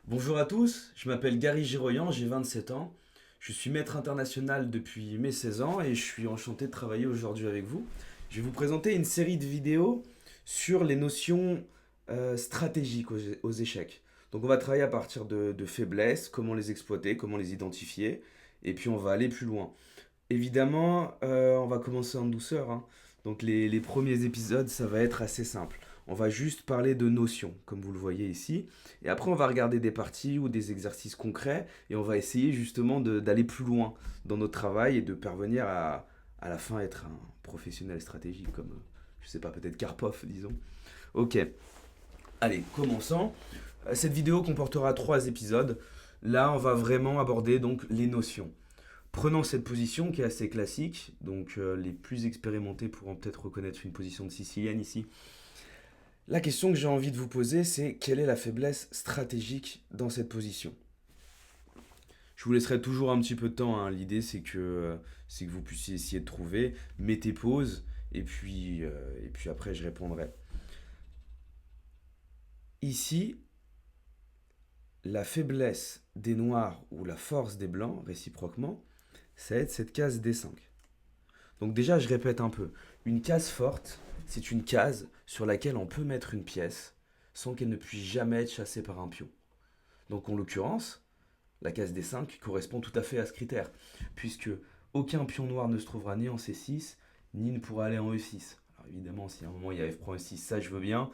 Bonjour à tous, je m'appelle Gary Giroyan, j'ai 27 ans. Je suis maître international depuis mes 16 ans et je suis enchanté de travailler aujourd'hui avec vous. Je vais vous présenter une série de vidéos sur les notions stratégiques aux échecs. Donc on va travailler à partir de faiblesses, comment les exploiter, comment les identifier, et puis on va aller plus loin. Évidemment, on va commencer en douceur, hein. Donc les premiers épisodes, ça va être assez simple. On va juste parler de notions, comme vous le voyez ici. Et après, on va regarder des parties ou des exercices concrets. Et on va essayer justement d'aller plus loin dans notre travail et de parvenir à la fin être un professionnel stratégique, comme, je sais pas, peut-être Karpov, disons. Ok, allez, commençons. Cette vidéo comportera 3 épisodes. Là, on va vraiment aborder donc les notions. Prenons cette position qui est assez classique, donc les plus expérimentés pourront peut-être reconnaître une position de sicilienne ici. La question que j'ai envie de vous poser, c'est quelle est la faiblesse stratégique dans cette position? Je vous laisserai toujours un petit peu de temps, hein. L'idée, c'est que vous puissiez essayer de trouver. Mettez pause, et puis après, je répondrai. Ici, la faiblesse des noirs ou la force des blancs, réciproquement, ça va être cette case D5. Donc déjà, je répète un peu. Une case forte, c'est une case sur laquelle on peut mettre une pièce sans qu'elle ne puisse jamais être chassée par un pion. Donc en l'occurrence, la case D5 correspond tout à fait à ce critère, puisque aucun pion noir ne se trouvera ni en C6, ni ne pourra aller en E6. Alors évidemment, si à un moment il y a F prend E6, ça je veux bien,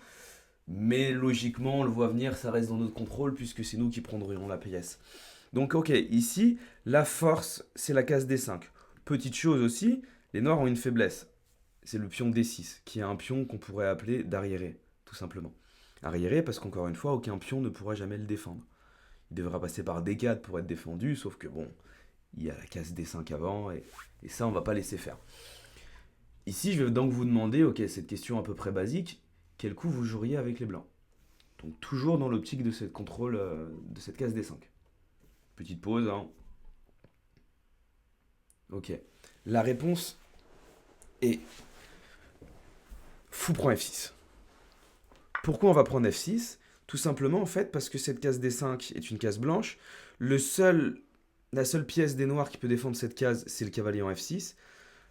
mais logiquement, on le voit venir, ça reste dans notre contrôle, puisque c'est nous qui prendrions la pièce. Donc ok, ici, la force, c'est la case D5. Petite chose aussi, les noirs ont une faiblesse. C'est le pion D6, qui est un pion qu'on pourrait appeler d'arriéré, tout simplement. Arriéré parce qu'encore une fois, aucun pion ne pourra jamais le défendre. Il devra passer par D4 pour être défendu, sauf que bon, il y a la case D5 avant, et ça, on va pas laisser faire. Ici, je vais donc vous demander, ok, cette question à peu près basique, quel coup vous joueriez avec les blancs? Donc toujours dans l'optique de cette contrôle de cette case D5. Petite pause, hein. Ok. La réponse est fou prend F6. Pourquoi on va prendre F6? Tout simplement en fait parce que cette case D5 est une case blanche. La seule pièce des noirs qui peut défendre cette case, c'est le cavalier en F6.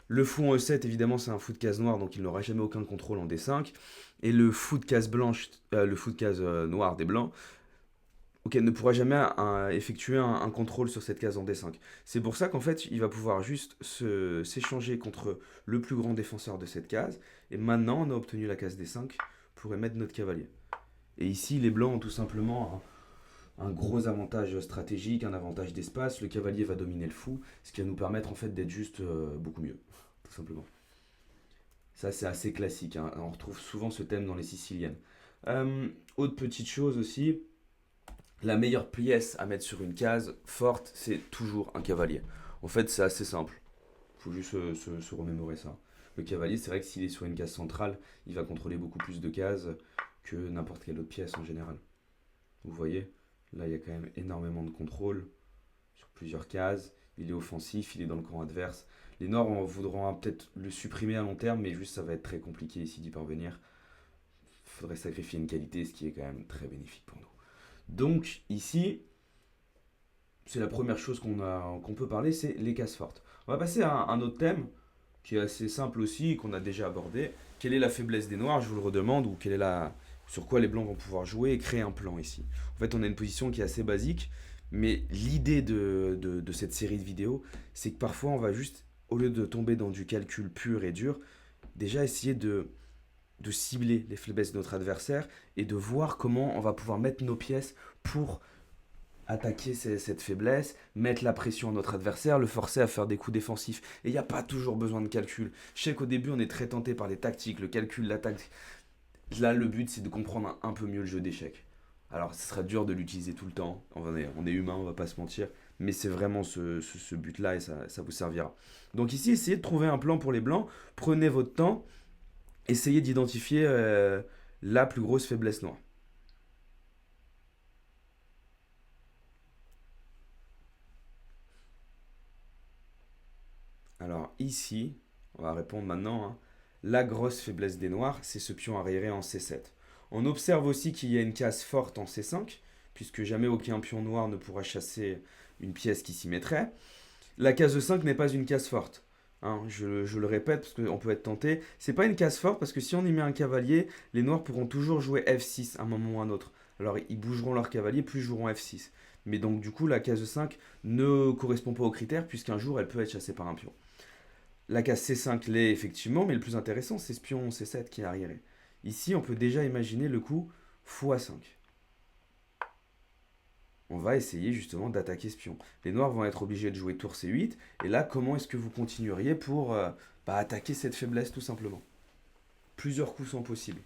Le fou en E7, évidemment, c'est un fou de case noire, donc il n'aura jamais aucun contrôle en D5. Et le fou de case blanche, le fou de case noire des blancs, ok, ne pourra jamais effectuer un contrôle sur cette case en D5. C'est pour ça qu'en fait, il va pouvoir juste s'échanger contre le plus grand défenseur de cette case. Et maintenant, on a obtenu la case D5 pour émettre notre cavalier. Et ici, les blancs ont tout simplement un gros avantage stratégique, un avantage d'espace. Le cavalier va dominer le fou, ce qui va nous permettre en fait d'être juste beaucoup mieux, tout simplement. Ça, c'est assez classique, hein. On retrouve souvent ce thème dans les siciliennes. Autre petite chose aussi, la meilleure pièce à mettre sur une case forte, c'est toujours un cavalier. En fait, c'est assez simple. Il faut juste se remémorer ça. Le cavalier, c'est vrai que s'il est sur une case centrale, il va contrôler beaucoup plus de cases que n'importe quelle autre pièce en général. Vous voyez, là, il y a quand même énormément de contrôle sur plusieurs cases. Il est offensif, il est dans le camp adverse. Les Nords voudront peut-être le supprimer à long terme, mais juste ça va être très compliqué ici d'y parvenir. Il faudrait sacrifier une qualité, ce qui est quand même très bénéfique pour nous. Donc ici, c'est la première chose qu'on peut parler, c'est les cases fortes. On va passer à un autre thème qui est assez simple aussi, qu'on a déjà abordé. Quelle est la faiblesse des noirs, je vous le redemande, ou sur quoi les blancs vont pouvoir jouer et créer un plan ici. En fait, on a une position qui est assez basique, mais l'idée de cette série de vidéos, c'est que parfois on va juste, au lieu de tomber dans du calcul pur et dur, déjà essayer de cibler les faiblesses de notre adversaire et de voir comment on va pouvoir mettre nos pièces pour attaquer cette faiblesse, mettre la pression à notre adversaire, le forcer à faire des coups défensifs. Et il n'y a pas toujours besoin de calcul. Je sais qu'au début, on est très tenté par les tactiques, le calcul, l'attaque. Là, le but, c'est de comprendre un peu mieux le jeu d'échecs. Alors, ce sera dur de l'utiliser tout le temps. On est humain, on va pas se mentir. Mais c'est vraiment ce but-là et ça vous servira. Donc ici, essayez de trouver un plan pour les blancs. Prenez votre temps. Essayez d'identifier la plus grosse faiblesse noire. Alors ici, on va répondre maintenant, hein. La grosse faiblesse des noirs, c'est ce pion arriéré en C7. On observe aussi qu'il y a une case forte en C5, puisque jamais aucun pion noir ne pourra chasser une pièce qui s'y mettrait. La case de 5 n'est pas une case forte. Hein, je le répète parce qu'on peut être tenté. C'est pas une case forte parce que si on y met un cavalier, les noirs pourront toujours jouer F6 à un moment ou à un autre. Alors ils bougeront leur cavalier, plus ils joueront F6. Mais donc du coup, la case de 5 ne correspond pas aux critères puisqu'un jour elle peut être chassée par un pion. La case C5 l'est effectivement, mais le plus intéressant, c'est ce pion C7 qui est arriéré. Ici, on peut déjà imaginer le coup fou A5. On va essayer justement d'attaquer ce pion. Les noirs vont être obligés de jouer tour C8. Et là, comment est-ce que vous continueriez pour attaquer cette faiblesse tout simplement? Plusieurs coups sont possibles.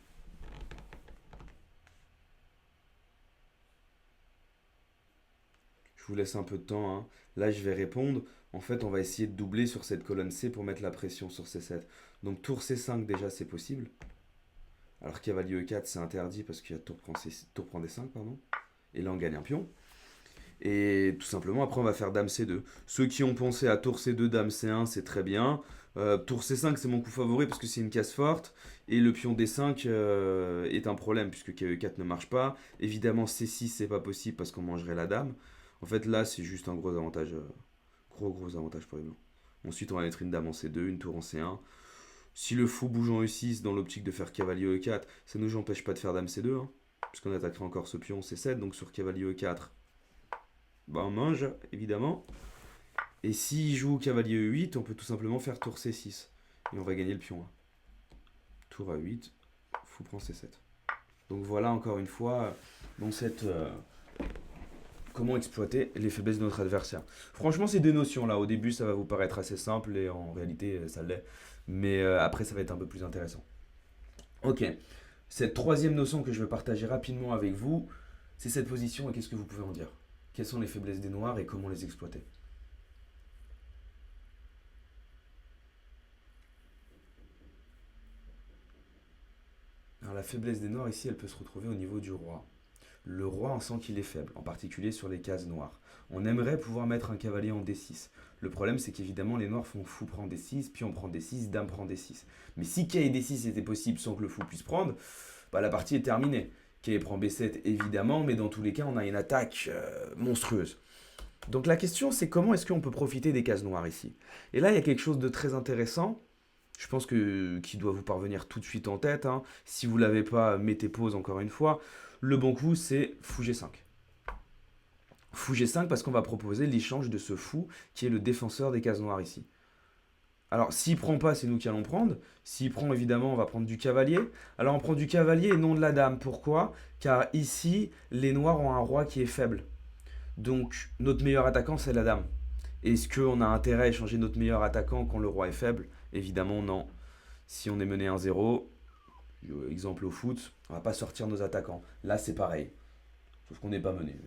Je vous laisse un peu de temps, hein. Là, je vais répondre. En fait, on va essayer de doubler sur cette colonne C pour mettre la pression sur C7. Donc tour C5 déjà, c'est possible. Alors cavalier E4, c'est interdit parce qu'il y a tour prend D5, pardon. Et là, on gagne un pion. Et tout simplement, après, on va faire dame C2. Ceux qui ont pensé à tour C2, dame C1, c'est très bien. Tour C5, c'est mon coup favori parce que c'est une case forte. Et le pion D5 est un problème puisque KE4 ne marche pas. Évidemment, C6, c'est pas possible parce qu'on mangerait la dame. En fait, là, c'est juste un gros avantage. Gros avantage pour les blancs. Ensuite, on va mettre une dame en C2, une tour en C1. Si le fou bouge en E6 dans l'optique de faire cavalier E4, ça ne nous empêche pas de faire dame C2. Hein, puisqu'on attaquera encore ce pion C7. Donc sur cavalier E4, on mange, évidemment. Et s'il joue cavalier E8, on peut tout simplement faire tour C6. Et on va gagner le pion. Tour A8, fou prend C7. Donc voilà encore une fois, dans cette... comment exploiter les faiblesses de notre adversaire. Franchement, c'est des notions là. Au début, ça va vous paraître assez simple et en réalité, ça l'est. Mais après, ça va être un peu plus intéressant. Ok. Cette troisième notion que je vais partager rapidement avec vous, c'est cette position et qu'est-ce que vous pouvez en dire? Quelles sont les faiblesses des noirs et comment les exploiter? Alors la faiblesse des noirs ici, elle peut se retrouver au niveau du roi. Le roi, on sent qu'il est faible, en particulier sur les cases noires. On aimerait pouvoir mettre un cavalier en D6. Le problème, c'est qu'évidemment, les noirs font fou prend D6, puis on prend D6, dame prend D6. Mais si K et D6 était possible sans que le fou puisse prendre, la partie est terminée. K prend B7, évidemment, mais dans tous les cas, on a une attaque monstrueuse. Donc la question, c'est comment est-ce qu'on peut profiter des cases noires ici? Et là, il y a quelque chose de très intéressant. Je pense qui doit vous parvenir tout de suite en tête. Hein. Si vous ne l'avez pas, mettez pause encore une fois. Le bon coup, c'est fou G5. Fou G5 parce qu'on va proposer l'échange de ce fou qui est le défenseur des cases noires ici. Alors, s'il prend pas, c'est nous qui allons prendre. S'il prend, évidemment, on va prendre du cavalier. Alors, on prend du cavalier et non de la dame. Pourquoi? Car ici, les noirs ont un roi qui est faible. Donc, notre meilleur attaquant, c'est la dame. Est-ce qu'on a intérêt à échanger notre meilleur attaquant quand le roi est faible? Évidemment, non. Si on est mené 1-0, exemple au foot, on va pas sortir nos attaquants. Là, c'est pareil. Sauf qu'on n'est pas mené.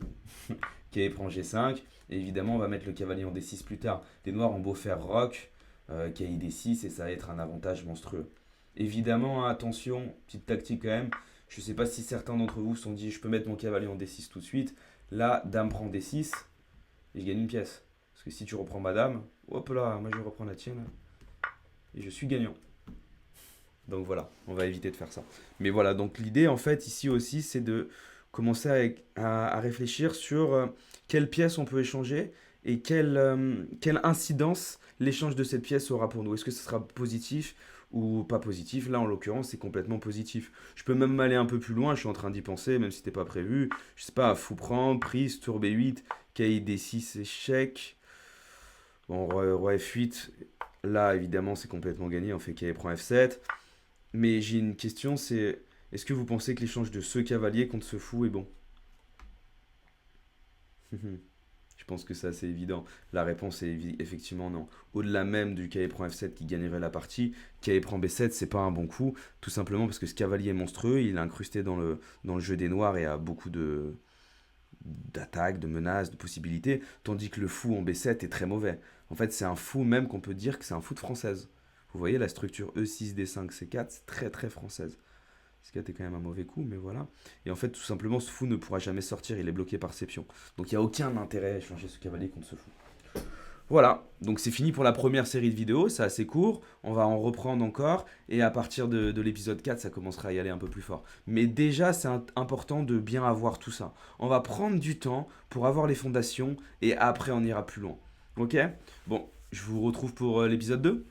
K prend G5. Et évidemment, on va mettre le cavalier en D6 plus tard. Les noirs ont beau faire roc, K D6, et ça va être un avantage monstrueux. Évidemment, hein, attention, petite tactique quand même. Je ne sais pas si certains d'entre vous se sont dit, je peux mettre mon cavalier en D6 tout de suite. Là, dame prend D6, et je gagne une pièce. Parce que si tu reprends ma dame, hop là, moi je reprends la tienne. Et je suis gagnant. Donc voilà, on va éviter de faire ça. Mais voilà, donc l'idée en fait ici aussi, c'est de commencer à réfléchir sur quelle pièce on peut échanger et quelle incidence l'échange de cette pièce aura pour nous. Est-ce que ce sera positif ou pas positif? Là, en l'occurrence, c'est complètement positif. Je peux même aller un peu plus loin, je suis en train d'y penser, même si c'était pas prévu. Je sais pas, fou prend, prise, tour B8, K D6, échec. Bon, roi F8. Là, évidemment, c'est complètement gagné. On fait K prend F7. Mais j'ai une question, c'est est-ce que vous pensez que l'échange de ce cavalier contre ce fou est bon? Je pense que c'est assez évident. La réponse est effectivement non. Au-delà même du K prend F7 qui gagnerait la partie, K prend B7, c'est pas un bon coup, tout simplement parce que ce cavalier est monstrueux, il est incrusté dans le jeu des noirs et a beaucoup d'attaques, de menaces, de possibilités, tandis que le fou en B7 est très mauvais. En fait, c'est un fou même qu'on peut dire que c'est un fou de française. Vous voyez la structure E6, D5, C4, c'est très très française. C4 est quand même un mauvais coup, mais voilà. Et en fait, tout simplement, ce fou ne pourra jamais sortir, il est bloqué par ses pions. Donc il n'y a aucun intérêt à échanger ce cavalier contre ce fou. Voilà, donc c'est fini pour la première série de vidéos, c'est assez court, on va en reprendre encore, et à partir de l'épisode 4, ça commencera à y aller un peu plus fort. Mais déjà, c'est important de bien avoir tout ça. On va prendre du temps pour avoir les fondations, et après on ira plus loin. Ok? Bon, je vous retrouve pour l'épisode 2.